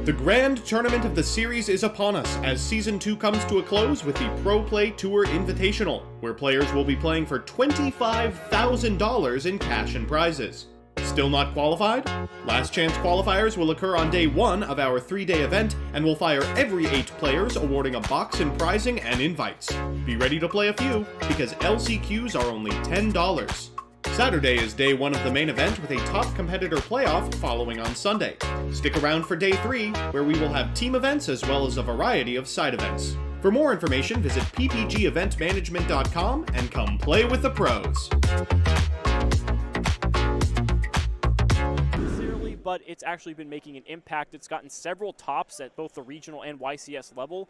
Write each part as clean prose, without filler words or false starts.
The grand tournament of the series is upon us as Season 2 comes to a close with the Pro Play Tour Invitational, where players will be playing for $25,000 in cash and prizes. Still not qualified? Last chance qualifiers will occur on day 1 of our 3-day event and will fire every 8 players, awarding a box in prizing and invites. Be ready to play a few, because LCQs are only $10. Saturday is day 1 of the main event with a top competitor playoff following on Sunday. Stick around for day 3, where we will have team events as well as a variety of side events. For more information, visit ppgeventmanagement.com and come play with the pros. But it's actually been making an impact. It's gotten several tops at both the regional and YCS level.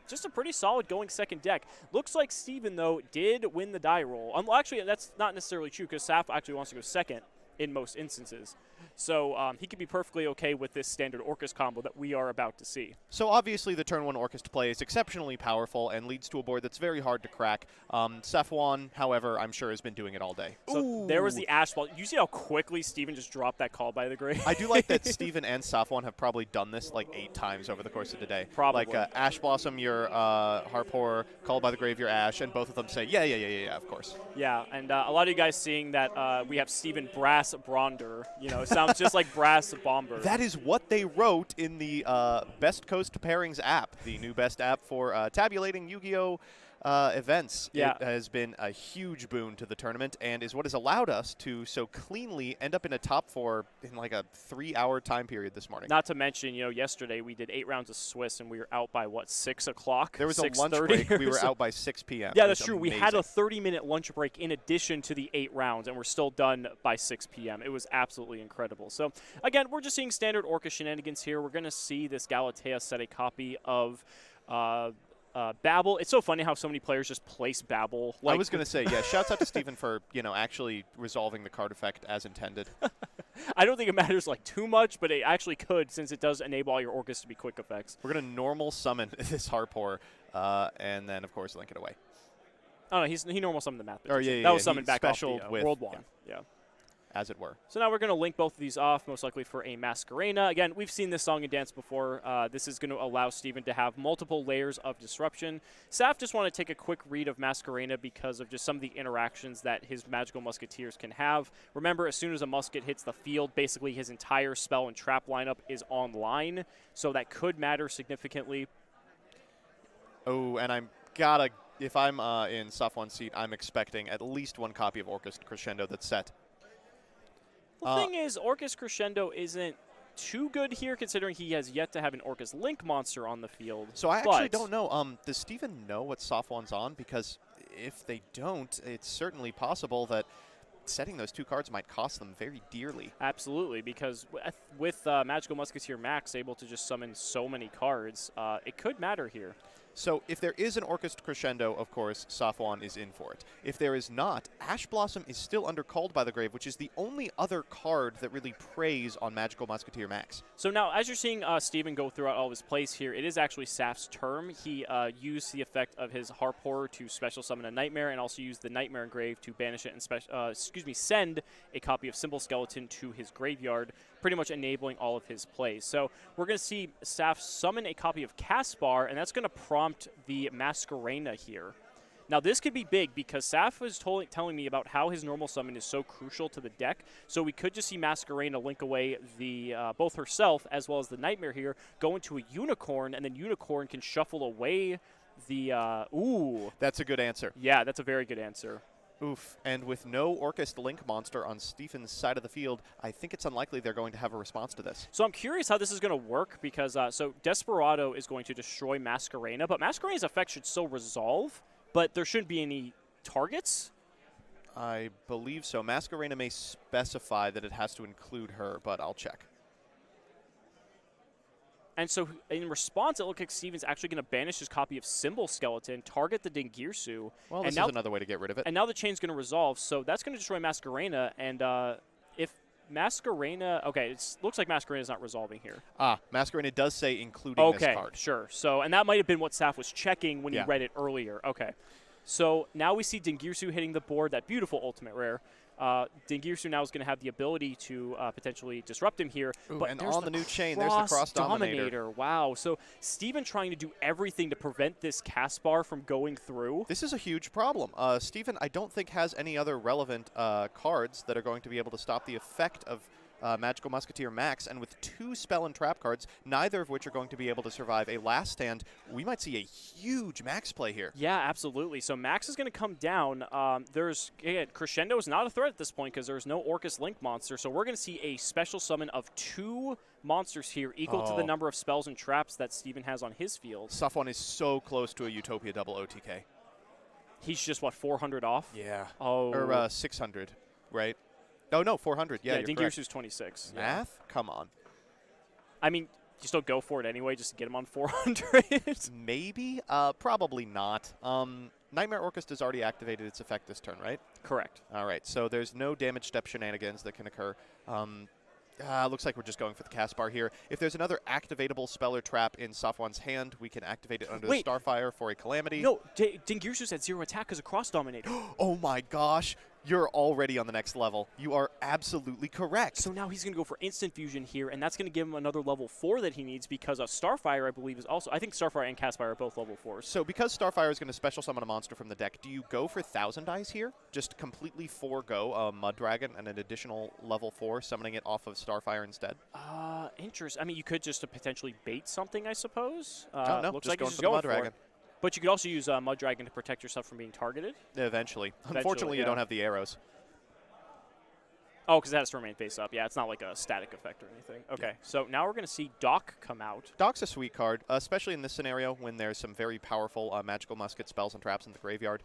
Just a pretty solid going second deck. Looks like Steven, though, did win the die roll. Well, actually, that's not necessarily true because Saf actually wants to go second in most instances. So he could be perfectly okay with this standard Orcust combo that we are about to see. So obviously the turn 1 Orcust play is exceptionally powerful and leads to a board that's very hard to crack. Safwan, however, I'm sure has been doing it all day. So there was the Ash Ball. You see how quickly Steven just dropped that Call by the Grave? I do like that Steven and Safwan have probably done this like 8 times over the course of the day. Probably. Like Ash Blossom, your Harp Horror, Call by the Grave, your Ash, and both of them say, yeah, of course. Yeah, and a lot of you guys seeing that we have Steven Brass Bronder. You know, it sounds just like Brass Bomber. That is what they wrote in the Best Coast Pairings app, the new best app for tabulating YuGiOh events. Yeah. It has been a huge boon to the tournament and is what has allowed us to so cleanly end up in a top 4 in like a 3-hour time period this morning. Not to mention, you know, yesterday we did 8 rounds of Swiss and we were out by, what, 6 o'clock? There was a lunch break. We were out by 6 p.m. Yeah, that's true. Amazing. We had a 30-minute lunch break in addition to the 8 rounds, and we're still done by 6 p.m. It was absolutely incredible. So, again, we're just seeing standard Orca shenanigans here. We're going to see this Galatea set a copy of Babel. It's so funny how so many players just place Babel. I was going to say, yeah, shouts out to Steven for, you know, actually resolving the card effect as intended. I don't think it matters like too much, but it actually could since it does enable all your Orcas to be quick effects. We're going to normal summon this Harp Horror and then, of course, link it away. Oh, no, he normal summoned the Math. That was summoned back off the with, World 1. Yeah. As it were. So now we're going to link both of these off, most likely for a Masquerena. Again, we've seen this song and dance before. This is going to allow Steven to have multiple layers of disruption. Saf just want to take a quick read of Masquerena because of just some of the interactions that his magical musketeers can have. Remember, as soon as a musket hits the field, basically his entire spell and trap lineup is online, so that could matter significantly. Oh, and if I'm in Safwan's seat, I'm expecting at least 1 copy of Orcust Crescendo that's set. The thing is, Orcust Crescendo isn't too good here, considering he has yet to have an Orcust Link monster on the field. So I actually don't know. Does Steven know what Safwan's on? Because if they don't, it's certainly possible that setting those 2 cards might cost them very dearly. Absolutely, because with Magical Musketeer Max able to just summon so many cards, it could matter here. So if there is an Orcust Crescendo, of course, Safwan is in for it. If there is not, Ash Blossom is still under Called by the Grave, which is the only other card that really preys on Magical Musketeer Max. So now, as you're seeing Steven go throughout all of his plays here, it is actually Saf's turn. He used the effect of his Harp Horror to special summon a Nightmare, and also used the Nightmare Engrave to banish it and send a copy of Symbol Skeleton to his graveyard, pretty much enabling all of his plays. So we're going to see Saf summon a copy of Caspar, and that's going to prompt the Masquerena here. Now, this could be big because Saf was telling me about how his normal summon is so crucial to the deck, so we could just see Masquerena link away the both herself as well as the Nightmare here, go into a Unicorn, and then Unicorn can shuffle away the... ooh. That's a good answer. Yeah, that's a very good answer. Oof. And with no Orcust Link monster on Steven's side of the field, I think it's unlikely they're going to have a response to this. So I'm curious how this is going to work because, so Desperado is going to destroy Masquerena, but Masquerena's effect should still resolve, but there shouldn't be any targets? I believe so. Masquerena may specify that it has to include her, but I'll check. And so in response, it looks like Steven's actually going to banish his copy of Symbol Skeleton, target the Dingirsu. Well, this is another way to get rid of it. And now the chain's going to resolve, so that's going to destroy Masquerena. And if Masquerena... Okay, it looks like Masquerena's not resolving here. Masquerena does say including this card. Okay, sure. So, and that might have been what Saf was checking when he read it earlier. Okay. So now we see Dingirsu hitting the board, that beautiful ultimate rare. Dingirsu now is going to have the ability to potentially disrupt him here. Ooh, but and there's on the new chain, there's the Cross Dominator. Wow. So Steven trying to do everything to prevent this cast bar from going through. This is a huge problem. Steven, I don't think, has any other relevant cards that are going to be able to stop the effect of Magical Musketeer Max, and with 2 Spell and Trap cards, neither of which are going to be able to survive a last stand, we might see a huge Max play here. Yeah, absolutely. So Max is going to come down. Again, Crescendo is not a threat at this point because there's no Orcust Link monster, so we're going to see a special summon of 2 monsters here equal to the number of spells and traps that Steven has on his field. Safwan is so close to a Utopia double OTK. He's just, what, 400 off? Yeah. Oh. Or 600, right? Oh, no, 400. Yeah, you're correct. Dingirsu's 26. Math? Yeah. Come on. I mean, you still go for it anyway just to get him on 400? Maybe. Probably not. Nightmare Orcust has already activated its effect this turn, right? Correct. All right, so there's no damage step shenanigans that can occur. Looks like we're just going for the cast bar here. If there's another activatable spell or trap in Safwan's hand, we can activate it under the Starfire for a Calamity. No, Dingirsu's at 0 attack as a Cross Dominator. Oh my gosh. You're already on the next level. You are absolutely correct. So now he's going to go for Instant Fusion here, and that's going to give him another level 4 that he needs because Starfire, I believe, is also... I think Starfire and Castfire are both level 4s. So because Starfire is going to special summon a monster from the deck, do you go for Thousand Eyes here? Just completely forego a Mud Dragon and an additional level 4, summoning it off of Starfire instead? Interesting. I mean, you could just potentially bait something, I suppose. No, looks just like going he's for the Mud Dragon. But you could also use Mud Dragon to protect yourself from being targeted. Eventually. Unfortunately, you don't have the arrows. Oh, because that has to remain face up. Yeah, it's not like a static effect or anything. Okay, so now we're going to see Doc come out. Doc's a sweet card, especially in this scenario when there's some very powerful Magical Musket spells and traps in the graveyard.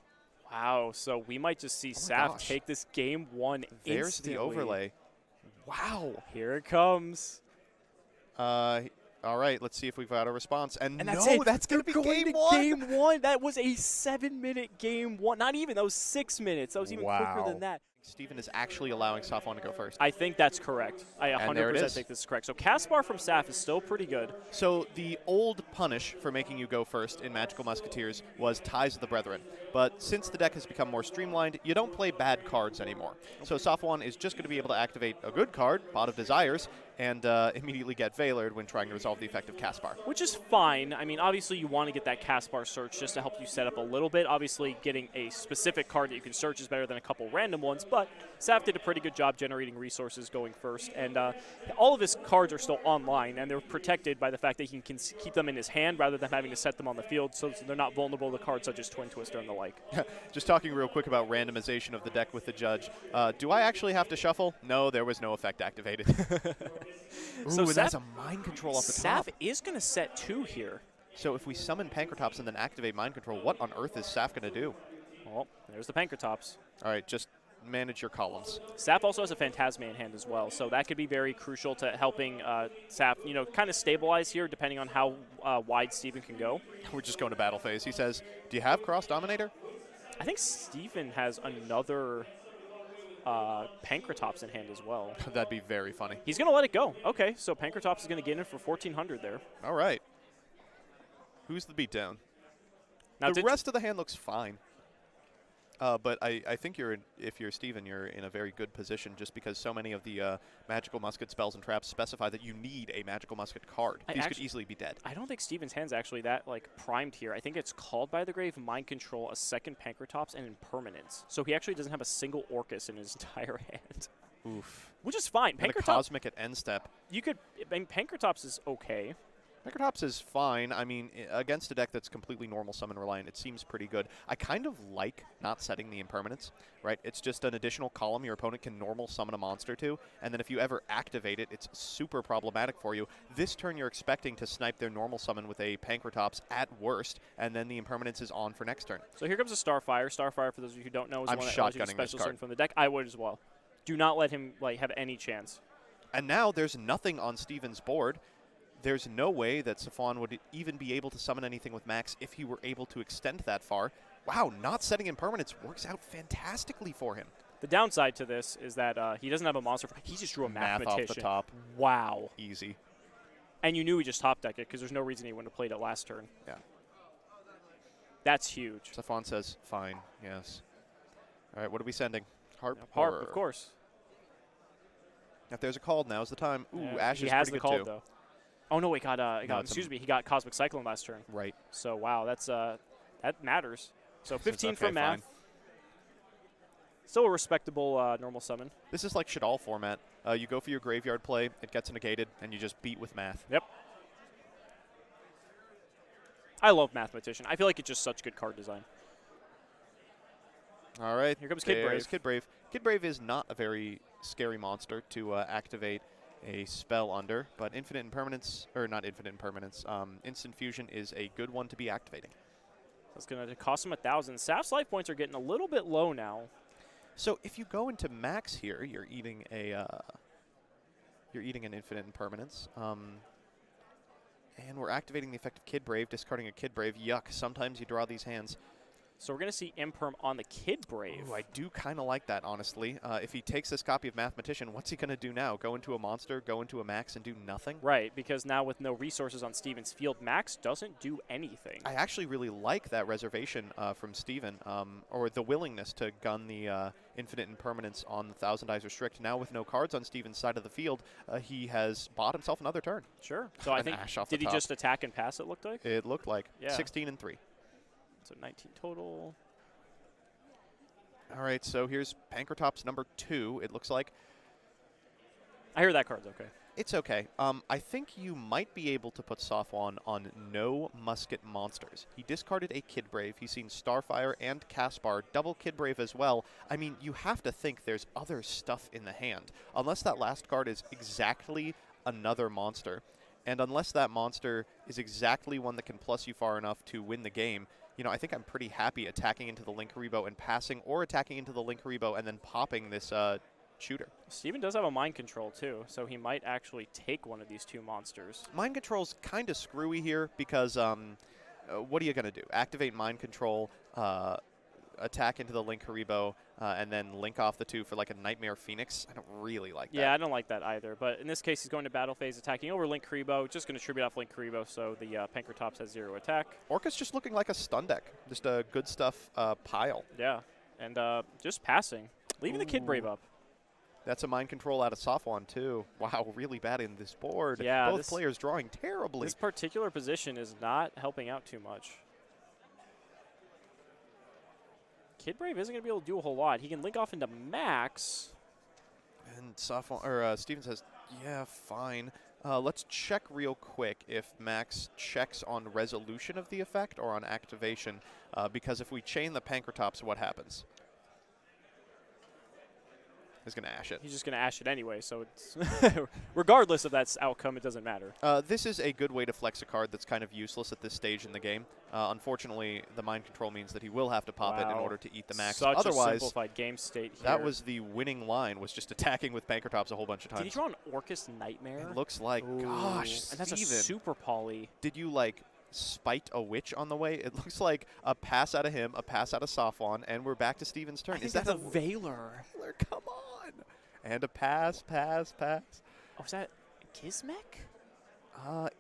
Wow, so we might just see Saf take this game 1 There's instantly. the overlay. Wow. Here it comes. All right, let's see if we've got a response. And that's no, it. That's going to be game 1. Game 1. That was a 7-minute game 1. Not even. That was 6 minutes. That was even quicker than that. Steven is actually allowing Safwan to go first. I think that's correct. I 100% think this is correct. So Castbar from Saf is still pretty good. So the old punish for making you go first in Magical Musketeers was Ties of the Brethren. But since the deck has become more streamlined, you don't play bad cards anymore. So Safwan is just going to be able to activate a good card, Pot of Desires, and immediately get Veilered when trying to resolve the effect of Castbar. Which is fine. I mean, obviously you want to get that Castbar search just to help you set up a little bit. Obviously getting a specific card that you can search is better than a couple random ones, but Saf did a pretty good job generating resources going first, and all of his cards are still online, and they're protected by the fact that he can keep them in his hand rather than having to set them on the field, so they're not vulnerable to cards such as Twin Twister and the like. Just talking real quick about randomization of the deck with the judge. Do I actually have to shuffle? No, there was no effect activated. So Ooh, that's a Mind Control off the top. Saf is going to set 2 here. So if we summon Pankratops and then activate Mind Control, what on earth is Saf going to do? Well, there's the Pankratops. All right, just manage your columns. Saf also has a Phantasma in hand as well, so that could be very crucial to helping Saf, kind of stabilize here depending on how wide Steven can go. We're just going to battle phase. He says, do you have Cross Dominator? I think Steven has another Pankratops in hand as well. That'd be very funny. He's going to let it go. Okay, so Pankratops is going to get in for 1,400 there. All right. Who's the beatdown? Now the rest of the hand looks fine. But I think if you're Steven, you're in a very good position just because so many of the Magical Musket spells and traps specify that you need a Magical Musket card. These could easily be dead. I don't think Steven's hand's actually that primed here. I think it's Called by the Grave, Mind Control, a second Pankratops, and Impermanence. So he actually doesn't have a single Orcust in his entire hand. Oof. Which is fine. And a Cosmic at end step. Pankratops is okay. Pankratops is fine. I mean, against a deck that's completely normal summon reliant, it seems pretty good. I kind of like not setting the impermanence, right? It's just an additional column your opponent can normal summon a monster to, and then if you ever activate it, it's super problematic for you. This turn you're expecting to snipe their normal summon with a Pankratops at worst, and then the impermanence is on for next turn. So here comes a Starfire. Starfire, for those of you who don't know, is the one that allows you to special summon from the deck. I would as well. Do not let him have any chance. And now there's nothing on Steven's board. There's no way that Safwan would even be able to summon anything with Max if he were able to extend that far. Wow, not setting impermanence works out fantastically for him. The downside to this is that he doesn't have a monster. He just drew a Mathematician. Math off the top. Wow. Easy. And you knew he just top decked it because there's no reason he wouldn't have played it last turn. Yeah. That's huge. Safwan says, fine, yes. All right, what are we sending? Harp, Harp, of course. If there's a called, now's the time. Ooh, Yeah, Ash he is has pretty the good call too. though. Oh no, he got it's he got Cosmic Cyclone last turn. Right. So wow, that's that matters. So 15 okay, from math. fine. Still a respectable normal summon. This is like Shadal format. You go for your graveyard play, it gets negated, and you just beat with math. Yep. I love Mathematician. I feel like it's just such good card design. All right. Here comes Kid there's Brave. Kid Brave. Kid Brave is not a very scary monster to activate a spell under, but Infinite Impermanence, or not Infinite Impermanence, Instant Fusion is a good one to be activating. That's going to cost him 1,000. Saf's life points are getting a little bit low now. So if you go into max here, you're eating an Infinite Impermanence. And we're activating the effect of Kid Brave, discarding a Kid Brave. Yuck, sometimes you draw these hands. So we're going to see Imperm on the Kid Brave. Ooh, I do kind of like that, honestly. If he takes this copy of Mathematician, what's he going to do now? Go into a monster, go into a max, and do nothing? Right, because now with no resources on Steven's field, Max doesn't do anything. I actually really like that reservation from Steven, or the willingness to gun the Infinite Impermanence on the Thousand Eyes Restrict. Now with no cards on Steven's side of the field, he has bought himself another turn. Sure. So I think, Ash off did the he top. just attack and pass, it looked like? It looked like Yeah. 16 and 3. So 19 total. All right, so here's Pankratops number 2, it looks like. I hear that card's okay. It's okay. I think you might be able to put Safwan on no musket monsters. He discarded a Kid Brave. He's seen Starfire and Caspar, double Kid Brave as well. I mean, you have to think there's other stuff in the hand. Unless that last card is exactly another monster, and unless that monster is exactly one that can plus you far enough to win the game, you know, I think I'm pretty happy attacking into the Linkuriboh and passing, or attacking into the Linkuriboh and then popping this shooter. Steven does have a mind control too, so he might actually take one of these two monsters. Mind Control's kind of screwy here because what are you going to do? Activate Mind Control, attack into the Linkuriboh, and then link off the two for like a Nightmare Phoenix? I don't really like that. Yeah, I don't like that either. But in this case, he's going to battle phase, attacking over Linkuriboh, just going to tribute off Linkuriboh, so the Pankratops has 0 attack. Orcust just looking like a stun deck. Just a good stuff pile. Yeah, and just passing. Leaving the Kid Brave up. That's a Mind Control out of Safwan, too. Wow, really bad in this board. Yeah, both players drawing terribly. This particular position is not helping out too much. Kid Brave isn't going to be able to do a whole lot. He can link off into Max. And Steven says, yeah, fine. Let's check real quick if Max checks on resolution of the effect or on activation, because if we chain the Pankratops, what happens? He's going to Ash it. He's just going to Ash it anyway, so it's regardless of that outcome, it doesn't matter. This is a good way to flex a card that's kind of useless at this stage in the game. Unfortunately, the Mind Control means that he will have to pop it in order to eat the Max. Such Otherwise, a simplified game state here. that was the winning line, was just attacking with Pankratops a whole bunch of times. Did he draw an Orcust Nightmare? It looks like, gosh, and that's a Steven. super poly. Did you, like, spite a witch on the way? It looks like a pass out of him, a pass out of Safwan, and we're back to Steven's turn. I think that's a Veiler. Come on. And a pass. Oh, is that Gizmek?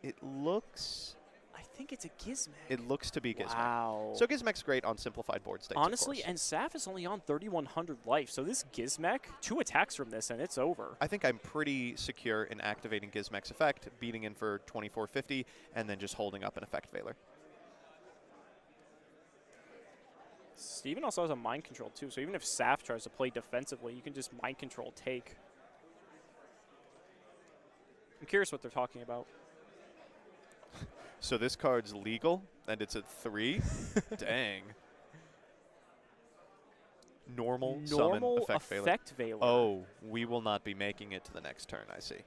It looks... I think it's a Gizmek. It looks to be Gizmek. Wow. So Gizmek's great on simplified board states, honestly, of course. and Saf is only on 3,100 life, so this Gizmek, 2 attacks from this, and it's over. I think I'm pretty secure in activating Gizmek's effect, beating in for 2450, and then just holding up an effect Veiler. Steven also has a mind control too, so even if Saf tries to play defensively, you can just mind control take. I'm curious what they're talking about. So this card's legal, and it's at 3? Dang. Normal summon effect Veiler. Oh, we will not be making it to the next turn, I see.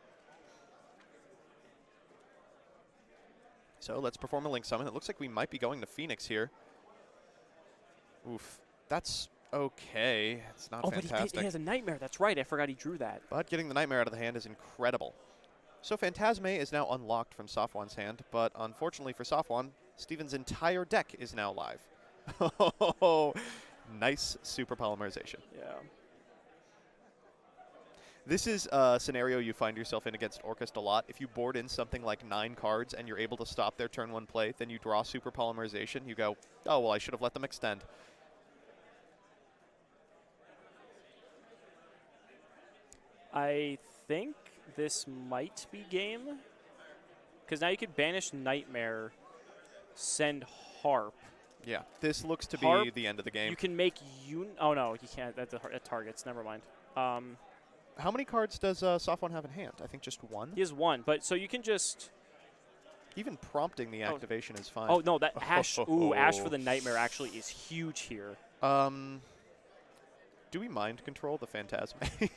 So let's perform a Link Summon. It looks like we might be going to Phoenix here. Oof. That's okay. It's not fantastic. But he has a Nightmare. That's right. I forgot he drew that. But getting the Nightmare out of the hand is incredible. So Phantasme is now unlocked from Safwan's hand, but unfortunately for Safwan, Steven's entire deck is now live. Oh, nice super polymerization. Yeah. This is a scenario you find yourself in against Orcust a lot. If you board in something like 9 cards and you're able to stop their turn 1 play, then you draw super polymerization. You go, oh, well, I should have let them extend. I think this might be game. Because now you could banish Nightmare, send Harp. Yeah, this looks to Harp, be the end of the game. You can make oh no, you can't. That's at targets. Never mind. How many cards does Softone have in hand? I think just one. He has one, but so you can just. Even prompting the activation is fine. Oh no, that Ash. Ooh, Ash for the Nightmare actually is huge here. Do we mind control the Phantasme?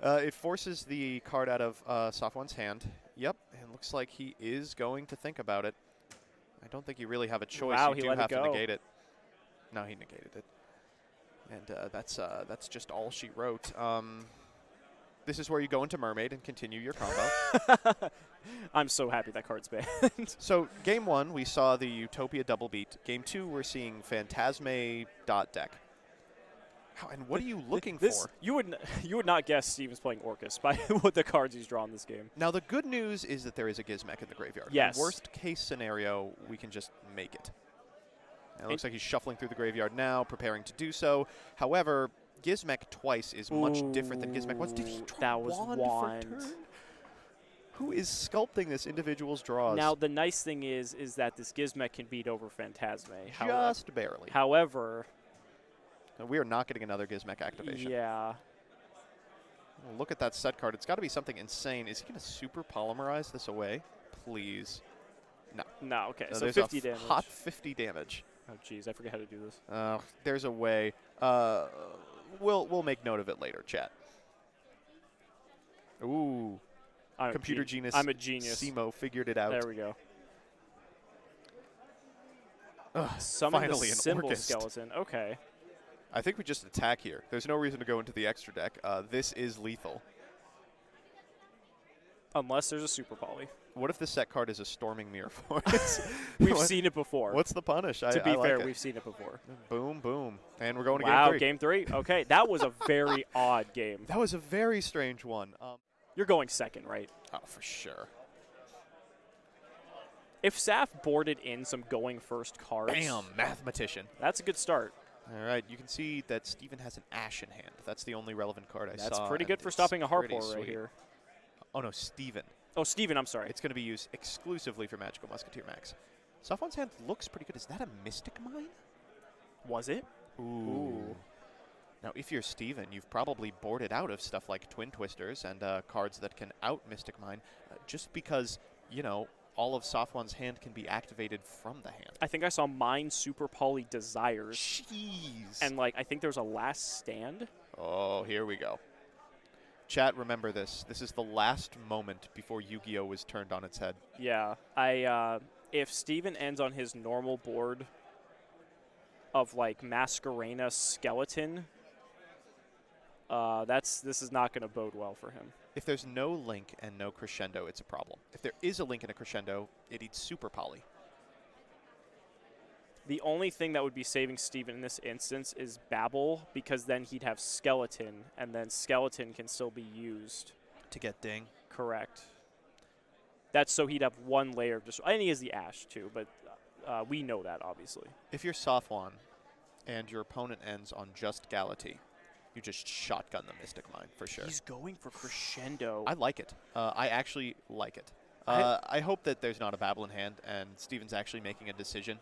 It forces the card out of Softone's hand. Yep, and looks like he is going to think about it. I don't think you really have a choice. Wow, you he do let have it go. to negate it. No, he negated it. And that's just all she wrote. This is where you go into Mermaid and continue your combo. I'm so happy that card's banned. So game 1, we saw the Utopia double beat. Game 2, we're seeing Phantasme dot deck. And what are you looking for? You would not guess Steven's playing Orcust by what the cards he's drawn this game. Now, the good news is that there is a Gizmek in the graveyard. Yes. Worst case scenario, we can just make it. And it looks like he's shuffling through the graveyard now, preparing to do so. However, Gizmek twice is much different than Gizmek once. Did he draw that was wand for turn? Who is sculpting this individual's draws? Now, the nice thing is that this Gizmek can beat over Phantasme. Just barely. However, we are not getting another Gizmek activation. Yeah. Well, look at that set card. It's got to be something insane. Is he going to super polymerize this away? Please. No. No, okay. So there's 50 a damage. hot 50 damage. Oh, jeez. I forget how to do this. There's a way. We'll make note of it later, chat. Ooh. Computer genius. I'm a genius. Simo figured it out. There we go. Summon the finally an symbol Orcust. skeleton. Okay. I think we just attack here. There's no reason to go into the extra deck. This is lethal. Unless there's a super poly. What if the set card is a Storming Mirror Force? We've seen it before. What's the punish? To be like fair, it. We've seen it before. Boom, boom. And we're going to wow, game 3. Game 3? Okay, that was a very odd game. That was a very strange one. You're going second, right? Oh, for sure. If Saf boarded in some going first cards. Bam, mathematician. That's a good start. All right, you can see that Steven has an Ash in hand. That's the only relevant card I saw. That's pretty and good for it's stopping a pretty Harpor right sweet. here. Oh, no, Steven. Oh, Steven, I'm sorry. It's going to be used exclusively for Magical Musketeer Max. Softone's hand looks pretty good. Is that a Mystic Mine? Was it? Ooh. Now, if you're Steven, you've probably boarded out of stuff like Twin Twisters and cards that can out Mystic Mine just because, you know, all of Softone's hand can be activated from the hand. I think I saw Mine Super Poly Desires. Jeez. And, like, I think there's a Last Stand. Oh, here we go. Chat, remember this. This is the last moment before YuGiOh was turned on its head. Yeah. If Steven ends on his normal board of, like, Masquerena Skeleton, this is not going to bode well for him. If there's no Link and no Crescendo, it's a problem. If there is a Link and a Crescendo, it eats Super Poly. The only thing that would be saving Steven in this instance is Babel, because then he'd have Skeleton, and then Skeleton can still be used. To get Ding. Correct. That's so he'd have one layer of destroy. And he has the Ash, too, but we know that, obviously. If you're Softone and your opponent ends on just Galatea, you just shotgun the Mystic Mine, for sure. He's going for Crescendo. I like it. I actually like it. I hope that there's not a Babel in hand and Steven's actually making a decision.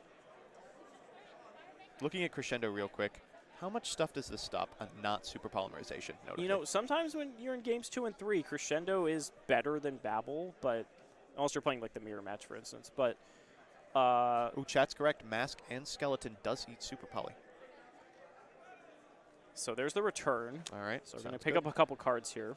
Looking at Crescendo real quick, how much stuff does this stop? Not super polymerization. Notably. You know, sometimes when you're in games 2 and 3, Crescendo is better than Babel, but unless you're playing like the mirror match, for instance. But ooh, chat's correct. Mask and Skeleton does eat super poly. So there's the return. All right. So we're going to pick up a couple cards here.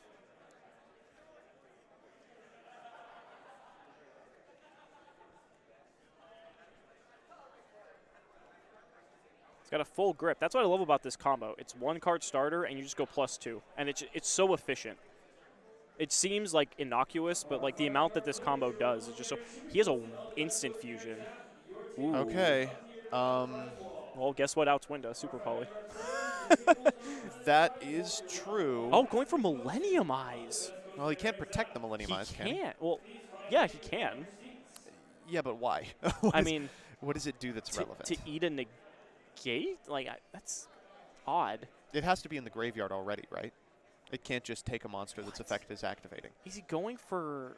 It's got a full grip. That's what I love about this combo. It's one card starter, and you just go +2. And it's so efficient. It seems like innocuous, but like the amount that this combo does is just so. He has a instant fusion. Ooh. Okay. Well, guess what? Outs Winda, Super Poly. That is true. Oh, going for Millennium Eyes. Well, he can't protect the Millennium Eyes, can he? He can't. Well, yeah, he can. Yeah, but why? What does it do that's relevant? To eat a negate? Like, that's odd. It has to be in the graveyard already, right? It can't just take a monster that's effect is activating. Is he going for...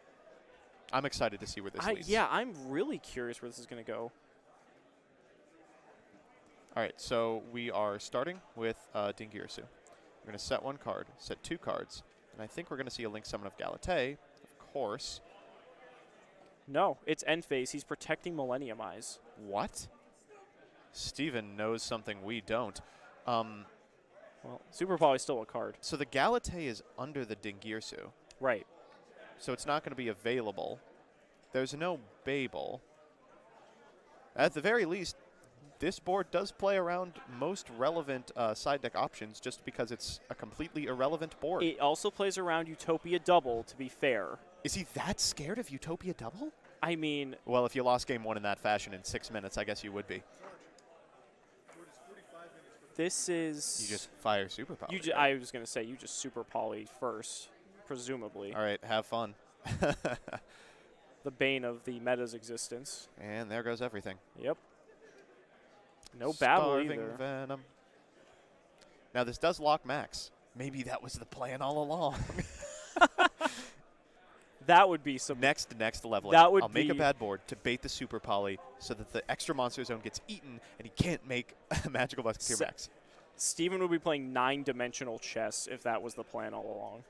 I'm excited to see where this leads. Yeah, I'm really curious where this is going to go. All right, so we are starting with Dingirsu. We're going to set 1 card, set 2 cards, and I think we're going to see a Link Summon of Galatea, of course. No, it's end phase. He's protecting Millennium Eyes. What? Steven knows something we don't. Well, Super Poly is still a card. So the Galatea is under the Dingirsu. Right. So it's not going to be available. There's no Babel. At the very least, this board does play around most relevant side deck options just because it's a completely irrelevant board. It also plays around Utopia Double, to be fair. Is he that scared of Utopia Double? I mean... Well, if you lost game 1 in that fashion in 6 minutes, I guess you would be. This is... You just fire Super Poly. I was going to say, you just Super Poly first, presumably. All right, have fun. The bane of the meta's existence. And there goes everything. Yep. No Babel Starving either. Venom. Now, this does lock Max. Maybe that was the plan all along. That would be some... Next level. I'll make a bad board to bait the Super Poly so that the extra monster zone gets eaten and he can't make a Magical Musketeer Max. Steven would be playing 9-dimensional chess if that was the plan all along.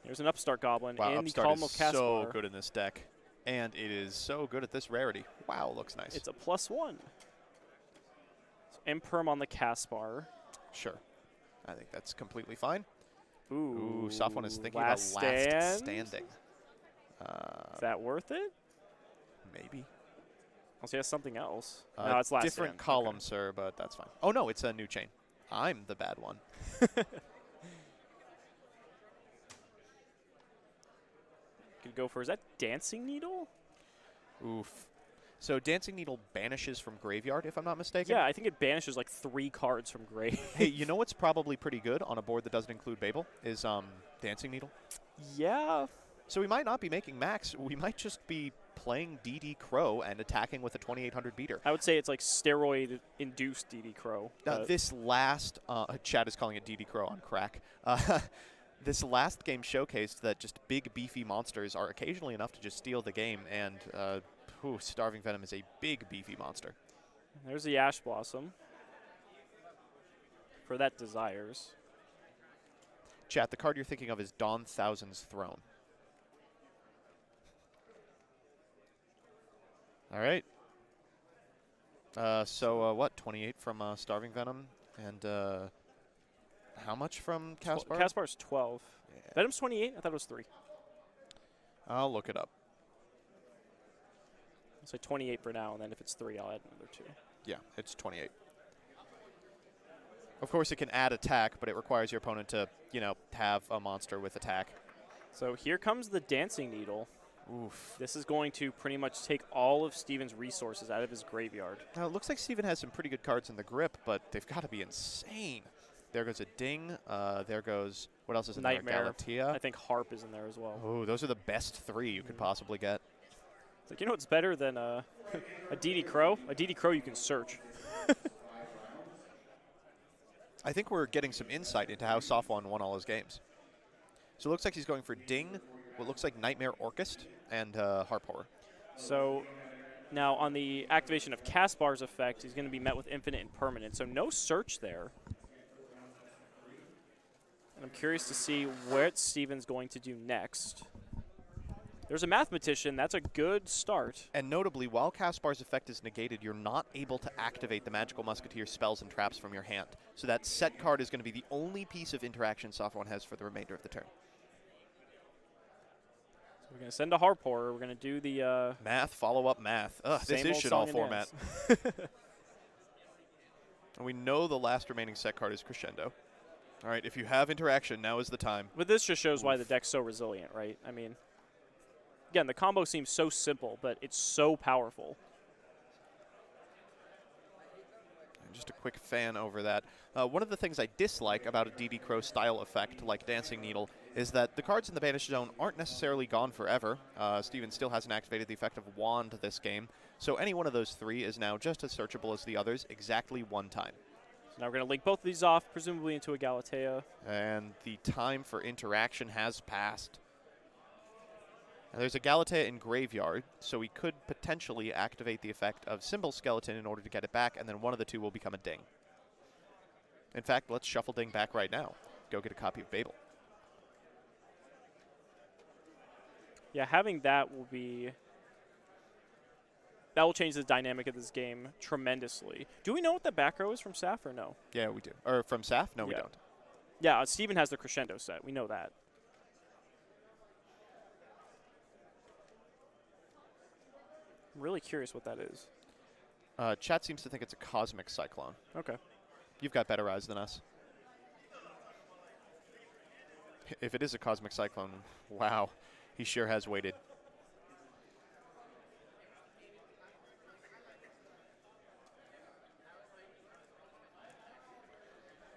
There's an Upstart Goblin in the column of Caspar. So good in this deck. And it is so good at this rarity. Wow, looks nice. It's a +1. So Imperm on the Caspar. Sure. I think that's completely fine. Ooh, Soft One is thinking last about last stand? standing. Is that worth it? Maybe. I'll say something else. No, it's last different stand. column, Okay. sir, but that's fine. Oh, no, it's a new chain. I'm the bad one. Could go for, is that Dancing Needle? Oof. So Dancing Needle banishes from Graveyard, if I'm not mistaken? Yeah, I think it banishes like 3 cards from grave. Hey, you know what's probably pretty good on a board that doesn't include Babel is Dancing Needle. Yeah. So we might not be making Max. We might just be playing DD Crow and attacking with a 2800 beater. I would say it's like steroid-induced DD Crow. This last, Chad is calling it DD Crow on crack. This last game showcased that just big, beefy monsters are occasionally enough to just steal the game, and Starving Venom is a big, beefy monster. There's the Ash Blossom. For that desires. Chat, the card you're thinking of is Dawn Thousand's Throne. All right. What? 28 from Starving Venom, and how much from Caspar? Caspar's 12. Yeah. Venom's 28? I thought it was 3. I'll look it up. So 28 for now, and then if it's 3, I'll add another 2. Yeah, it's 28. Of course, it can add attack, but it requires your opponent to, have a monster with attack. So here comes the Dancing Needle. Oof. This is going to pretty much take all of Steven's resources out of his graveyard. Now, it looks like Steven has some pretty good cards in the grip, but they've got to be insane. There goes a Ding. There goes, what else is in Nightmare. there? Galatea. I think Harp is in there as well. Oh, those are the best 3 you could possibly get. It's like, what's better than a DD Crow? A DD Crow you can search. I think we're getting some insight into how Sofwan won all his games. So it looks like he's going for Ding, what looks like Nightmare Orcust, and Harp Horror. So now on the activation of Caspar's effect, he's going to be met with Infinite and Permanent. So no search there. And I'm curious to see what Steven's going to do next. There's a Mathematician. That's a good start. And notably, while Caspar's effect is negated, you're not able to activate the Magical Musketeer spells and traps from your hand. So that set card is going to be the only piece of interaction Sofwan has for the remainder of the turn. So we're going to send a Harp Horror. We're going to do the... Math, follow-up math. Ugh, this is shit all format. And we know the last remaining set card is Crescendo. All right, if you have interaction, now is the time. But this just shows why the deck's so resilient, right? I mean... Again, the combo seems so simple, but it's so powerful. And just a quick fan over that. One of the things I dislike about a DD Crow style effect like Dancing Needle is that the cards in the Banished Zone aren't necessarily gone forever. Steven still hasn't activated the effect of Wand this game, so any one of those 3 is now just as searchable as the others exactly 1 time. So Now we're going to link both of these off, presumably into a Galatea. And the time for interaction has passed. Now there's a Galatea in Graveyard, so we could potentially activate the effect of Symbol Skeleton in order to get it back, and then one of the two will become a Ding. In fact, let's shuffle Ding back right now. Go get a copy of Babel. Yeah, having that will be... That will change the dynamic of this game tremendously. Do we know what the back row is from Saf or no? Yeah, we do. Or from Saf? No, we don't. Yeah, Steven has the Crescendo set. We know that. I'm really curious what that is. Chat seems to think it's a Cosmic Cyclone. Okay. You've got better eyes than us. If it is a Cosmic Cyclone, wow, he sure has waited.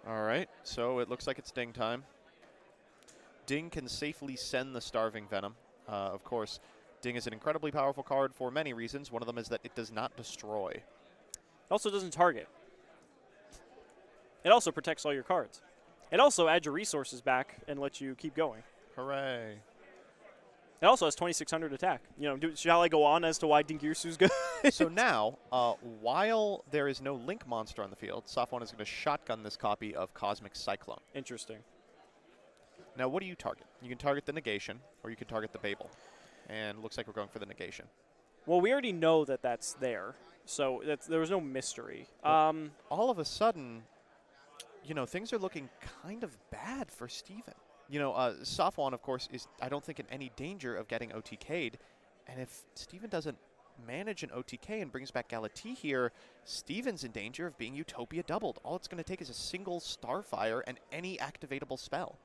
All right, so it looks like it's Ding time. Ding can safely send the Starving Venom. Of course, Ding is an incredibly powerful card for many reasons. One of them is that it does not destroy. It also doesn't target. It also protects all your cards. It also adds your resources back and lets you keep going. Hooray. It also has 2,600 attack. You know, shall I go on as to why Dingirsu's good? So now, while there is no Link monster on the field, Safwan is going to shotgun this copy of Cosmic Cyclone. Interesting. Now, what do you target? You can target the negation, or you can target the Babel. And it looks like we're going for the negation. Well, we already know that that's there, so there was no mystery. Well, all of a sudden, you know, things are looking kind of bad for Steven. You know, Safwan, of course, is, I don't think, in any danger of getting OTK'd. And if Steven doesn't manage an OTK and brings back Galatea here, Steven's in danger of being Utopia doubled. All it's going to take is a single Starfire and any activatable spell.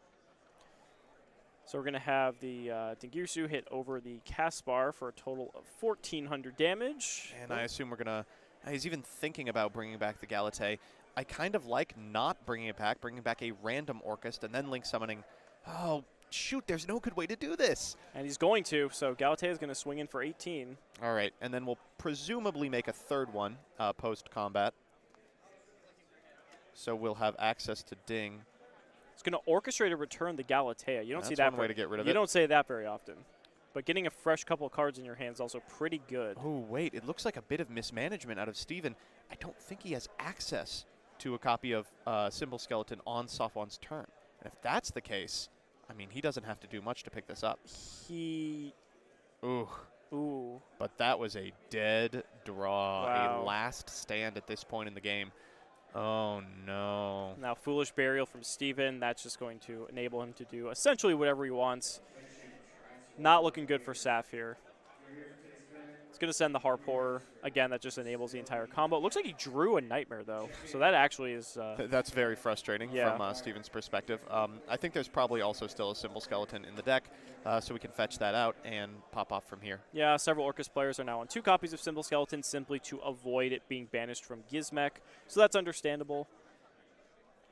So we're going to have the Dingirsu hit over the Caspar for a total of 1,400 damage. And I assume we're going to... He's even thinking about bringing back the Galatea. I kind of like not bringing it back, bringing back a random Orcust, and then Link summoning... Oh, shoot, there's no good way to do this. And he's going to, so Galatea is going to swing in for 18. All right, and then we'll presumably make a third one post-combat. So we'll have access to Ding. It's going to orchestrate a return the Galatea. You don't see that. That's one way to get rid of it. You don't say that very often. But getting a fresh couple of cards in your hand is also pretty good. Oh, wait, it looks like a bit of mismanagement out of Steven. I don't think he has access to a copy of Symbol Skeleton on Safwan's turn. And if that's the case, I mean, he doesn't have to do much to pick this up. Ooh. But that was a dead draw, wow. A last stand at this point in the game. Oh, no. Now, Foolish Burial from Steven. That's just going to enable him to do essentially whatever he wants. Not looking good for Saf here. It's going to send the Harp Horror. Again, that just enables the entire combo. It looks like he drew a Nightmare, though. So that actually is... That's very frustrating from Steven's perspective. I think there's probably also still a Symbol Skeleton in the deck, so we can fetch that out and pop off from here. Yeah, several Orcust players are now on 2 copies of Symbol Skeleton simply to avoid it being banished from Gizmek. So that's understandable.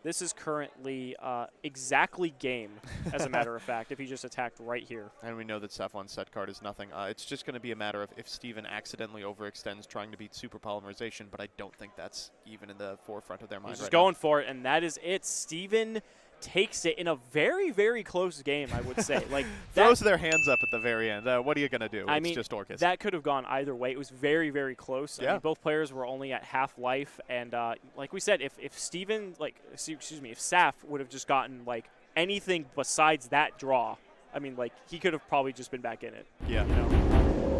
This is currently exactly game, as a matter of fact, if he just attacked right here. And we know that Safwan's set card is nothing. It's just going to be a matter of if Steven accidentally overextends trying to beat Super Polymerization, but I don't think that's even in the forefront of their mind. He's just going for it, and that is it. Steven takes it in a very, very close game, I would say. Like throws their hands up at the very end. What are you going to do? I it's mean, just Orcust. That could have gone either way. It was very, very close. Yeah. I mean, both players were only at half life, and like we said, if Steven, if Saf would have just gotten like anything besides that draw, I mean, like he could have probably just been back in it. Yeah. You know?